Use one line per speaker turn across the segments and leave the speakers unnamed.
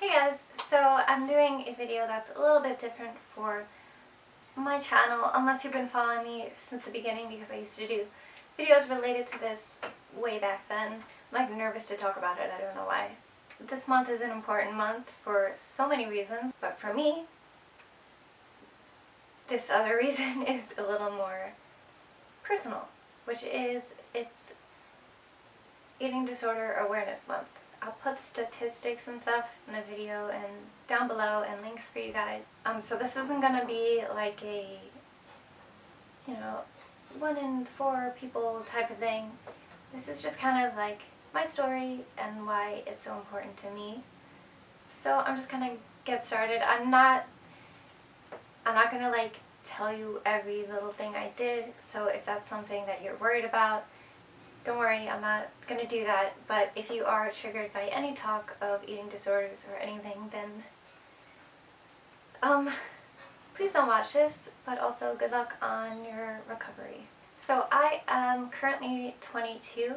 Hey guys, so I'm doing a video that's a little bit different for my channel, unless you've been following me since the beginning, because I used to do videos related to this way back then. I'm like nervous to talk about it, I don't know why. This month is an important month for so many reasons, but for me, this other reason is a little more personal, which is it's Eating Disorder Awareness Month. I'll put statistics and stuff in the video and down below and links for you guys. So this isn't gonna be like a, 1 in 4 people type of thing. This is just kind of like my story and why it's so important to me. So I'm just gonna get started. I'm not gonna like tell you every little thing I did, so if that's something that you're worried about, don't worry, I'm not going to do that. But if you are triggered by any talk of eating disorders or anything, then please don't watch this, but also good luck on your recovery. So I am currently 22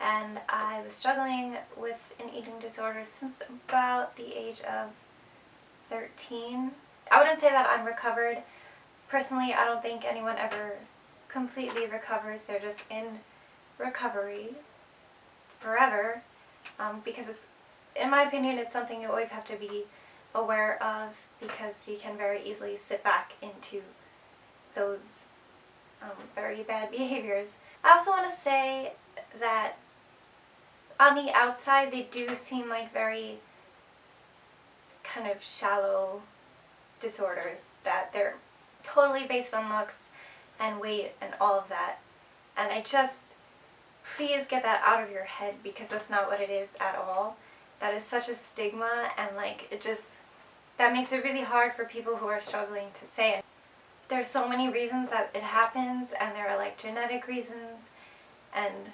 and I was struggling with an eating disorder since about the age of 13. I wouldn't say that I'm recovered. Personally, I don't think anyone ever completely recovers. They're just in recovery forever, because it's, in my opinion, it's something you always have to be aware of, because you can very easily sit back into those very bad behaviors. I also want to say that on the outside they do seem like very kind of shallow disorders, that they're totally based on looks and weight and all of that, and please get that out of your head, because that's not what it is at all. That is such a stigma, and that makes it really hard for people who are struggling to say it. There's so many reasons that it happens, and there are like genetic reasons and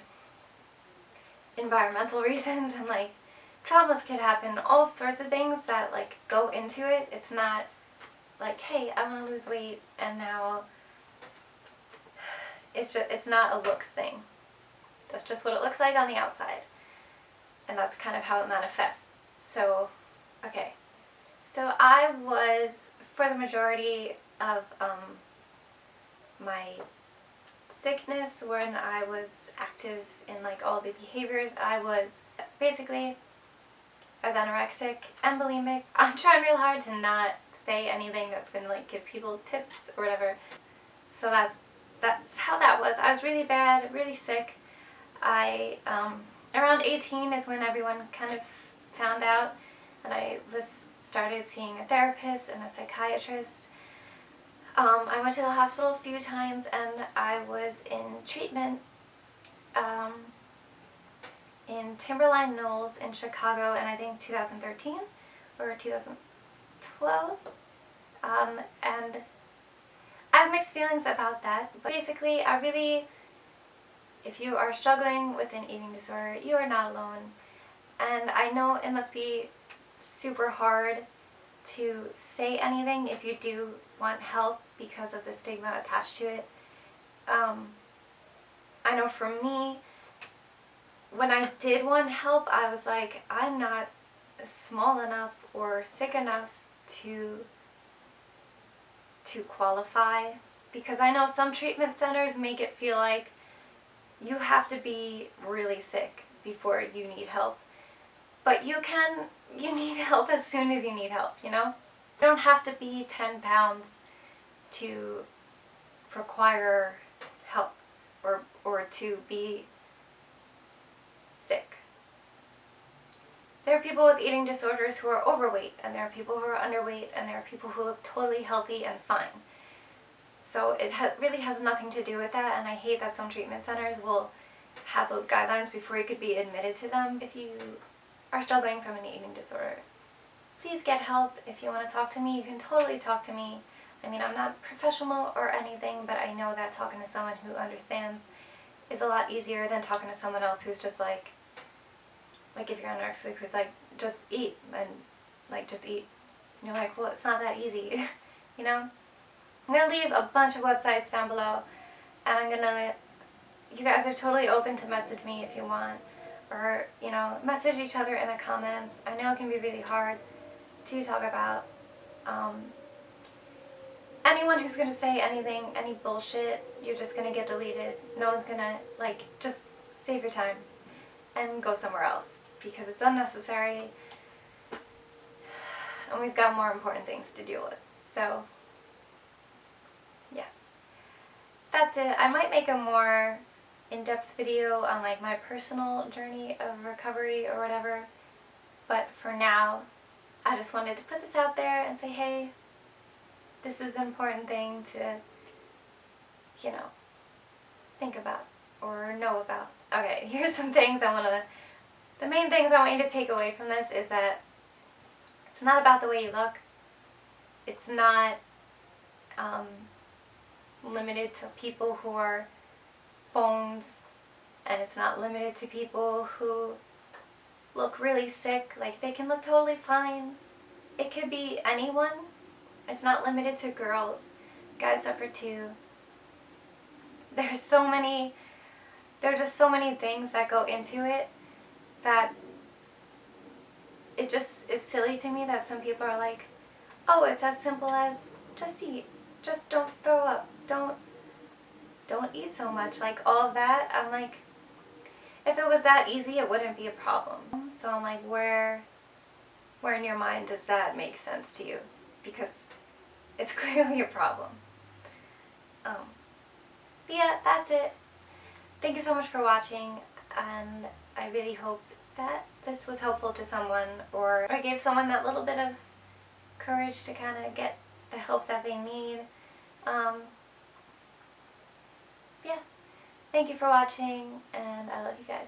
environmental reasons, and like traumas could happen, all sorts of things that like go into it. It's not like, hey, I want to lose weight and now it's not a looks thing. That's just what it looks like on the outside. And that's kind of how it manifests. So, okay. So I was, for the majority of my sickness, when I was active in like all the behaviors, I was anorexic and bulimic. I'm trying real hard to not say anything that's gonna like give people tips or whatever. So that's how that was. I was really bad, really sick. Around 18 is when everyone kind of found out, and I started seeing a therapist and a psychiatrist. I went to the hospital a few times, and I was in treatment in Timberline Knolls in Chicago in I think 2013 or 2012, and I have mixed feelings about that. But basically, if you are struggling with an eating disorder, you are not alone. And I know it must be super hard to say anything if you do want help because of the stigma attached to it. I know for me, when I did want help, I was like, I'm not small enough or sick enough to qualify, because I know some treatment centers make it feel like you have to be really sick before you need help. But you need help as soon as you need help, you know? You don't have to be 10 pounds to require help or to be sick. There are people with eating disorders who are overweight, and there are people who are underweight, and there are people who look totally healthy and fine. So it really has nothing to do with that, and I hate that some treatment centers will have those guidelines before you could be admitted to them. If you are struggling from an eating disorder, please get help. If you want to talk to me, you can totally talk to me. I mean, I'm not professional or anything, but I know that talking to someone who understands is a lot easier than talking to someone else who's just like if you're anorexic, who's like, just eat, and like, just eat. And you're like, well, it's not that easy, you know? I'm going to leave a bunch of websites down below, and you guys are totally open to message me if you want. or, message each other in the comments. I know it can be really hard to talk about. Anyone who's going to say anything, any bullshit, you're just going to get deleted. No one's going to, just save your time and go somewhere else because it's unnecessary and we've got more important things to deal with. So, yes. That's it. I might make a more in-depth video on my personal journey of recovery or whatever, but for now I just wanted to put this out there and say, hey, this is an important thing to think about or know about. Okay, here's some things the main things I want you to take away from this is that it's not about the way you look. It's not limited to people who are bones, and it's not limited to people who look really sick. They can look totally fine. It could be anyone. It's not limited to girls. Guys suffer too. There are just so many things that go into it that it just is silly to me that some people are like, oh, it's as simple as just eat, just don't throw up, don't eat so much, all of that. I'm like, if it was that easy, it wouldn't be a problem. So I'm like, where in your mind does that make sense to you? Because it's clearly a problem. But yeah, that's it. Thank you so much for watching, and I really hope that this was helpful to someone, or I gave someone that little bit of courage to kind of get the help that they need. Yeah. Thank you for watching, and I love you guys.